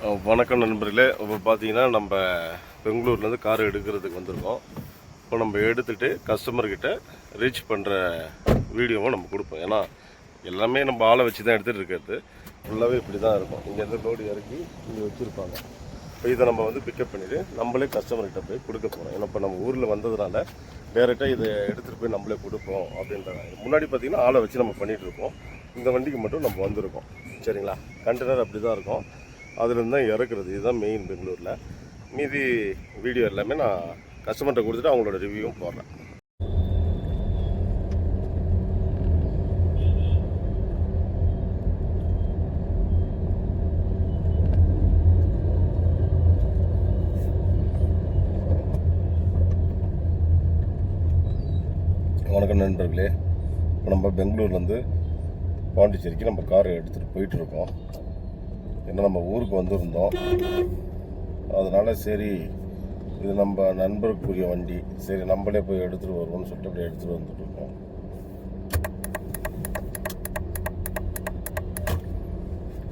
வணக்கம் நண்பர்களே. இப்போ பார்த்தீங்கன்னா நம்ம பெங்களூர்லேருந்து கார் எடுக்கிறதுக்கு வந்திருக்கோம். இப்போ நம்ம எடுத்துகிட்டு கஸ்டமர்கிட்ட ரீச் பண்ணுற வீடியோவை நம்ம கொடுப்போம். ஏன்னா எல்லாமே நம்ம ஆளை வச்சு தான் எடுத்துகிட்டு இருக்கிறது. ஃபுல்லாகவே இப்படி தான் இருக்கும். இங்கேருந்து லோடு இறக்கி இங்கே வச்சுருப்பாங்க. இப்போ இதை நம்ம வந்து பிக்கப் பண்ணிவிட்டு நம்மளே கஸ்டமர்கிட்ட போய் கொடுக்க போகிறோம். ஏன்னா இப்போ நம்ம ஊரில் வந்ததுனால டேரெக்டாக இதை எடுத்துகிட்டு போய் நம்மளே கொடுப்போம் அப்படின்றாங்க. முன்னாடி பார்த்திங்கன்னா ஆளை வச்சு நம்ம பண்ணிகிட்டு இருக்கோம். இந்த வண்டிக்கு மட்டும் நம்ம வந்திருக்கோம். சரிங்களா? கண்டெய்னர் அப்படி தான் இருக்கும். அதுலேருந்து தான் இறக்குறது. இதுதான் மெயின் பெங்களூரில். மீதி வீடியோ எல்லாமே நான் கஸ்டமர்கிட்ட கொடுத்துட்டு அவங்களோட ரிவ்யூவும் போடுறேன். வணக்கம் நண்பர்களே. இப்போ நம்ம பெங்களூர்லேருந்து பாண்டிச்சேரிக்கு நம்ம காரை எடுத்துகிட்டு போயிட்டுருக்கோம். ஏன்னா நம்ம ஊருக்கு வந்திருந்தோம். அதனால் சரி இது நம்ம நண்பருக்குரிய வண்டி, சரி நம்மளே போய் எடுத்துகிட்டு வருவோம்னு சொல்லிட்டு அப்படியே எடுத்துகிட்டு வந்துட்டுருக்கோம்.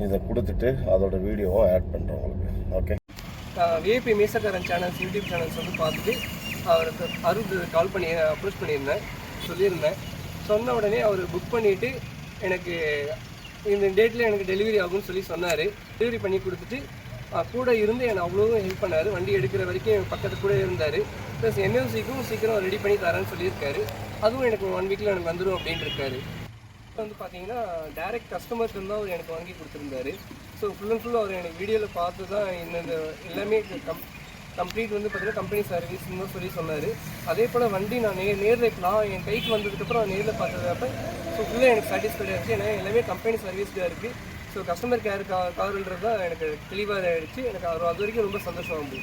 இதை கொடுத்துட்டு அதோட வீடியோவும் ஆட் பண்ணுறோம் உங்களுக்கு. Okay. VIP Meesakkaran channels YouTube channels வந்து பார்த்துட்டு அவருக்கு அருள் கால் பண்ணி அப்ரோச் பண்ணியிருந்தேன், சொல்லியிருந்தேன். சொன்ன உடனே அவர் புக் பண்ணிவிட்டு எனக்கு இந்த டேட்டில் எனக்கு டெலிவரி ஆகும்னு சொல்லி சொன்னார். டெலிவரி பண்ணி கொடுத்துட்டு கூட இருந்து என்னை அவ்வளோவும் ஹெல்ப் பண்ணார். வண்டி எடுக்கிற வரைக்கும் பக்கத்து கூட இருந்தார். ப்ளஸ் என்எல்சிக்கும் சீக்கிரம் ரெடி பண்ணி தரேன்னு சொல்லியிருக்காரு. அதுவும் எனக்கு 1 வீக்கில் எனக்கு வந்துடும் அப்படின்னு இருக்காரு. வந்து பார்த்தீங்கன்னா டைரக்ட் கஸ்டமர்ஸ் தான் அவர் எனக்கு வாங்கி கொடுத்துருந்தாரு. ஸோ ஃபுல் அண்ட் ஃபுல் அவர் எனக்கு வீடியோவில் பார்த்து தான் இந்த எல்லாமே கம்ப்ளீட் வந்து பார்த்தீங்கன்னா கம்பெனி சர்வீஸ்ன்னு சொல்லி சொன்னார். அதே போல் வண்டி நான் நேரில் என் கைக்கு வந்ததுக்கப்புறம் நேரில் பார்த்ததுப்ப ஸோ ஃபுல்லாக எனக்கு சாட்டிஸ்ஃபைடாக இருந்துச்சு. ஏன்னா எல்லாமே கம்பெனி சர்வீஸ்டாக இருக்குது. ஸோ கஸ்டமர் கேர் காருன்றது தான் எனக்கு தெளிவாக ஆகிடுச்சு. எனக்கு அது வரைக்கும் ரொம்ப சந்தோஷம் ஆகுது.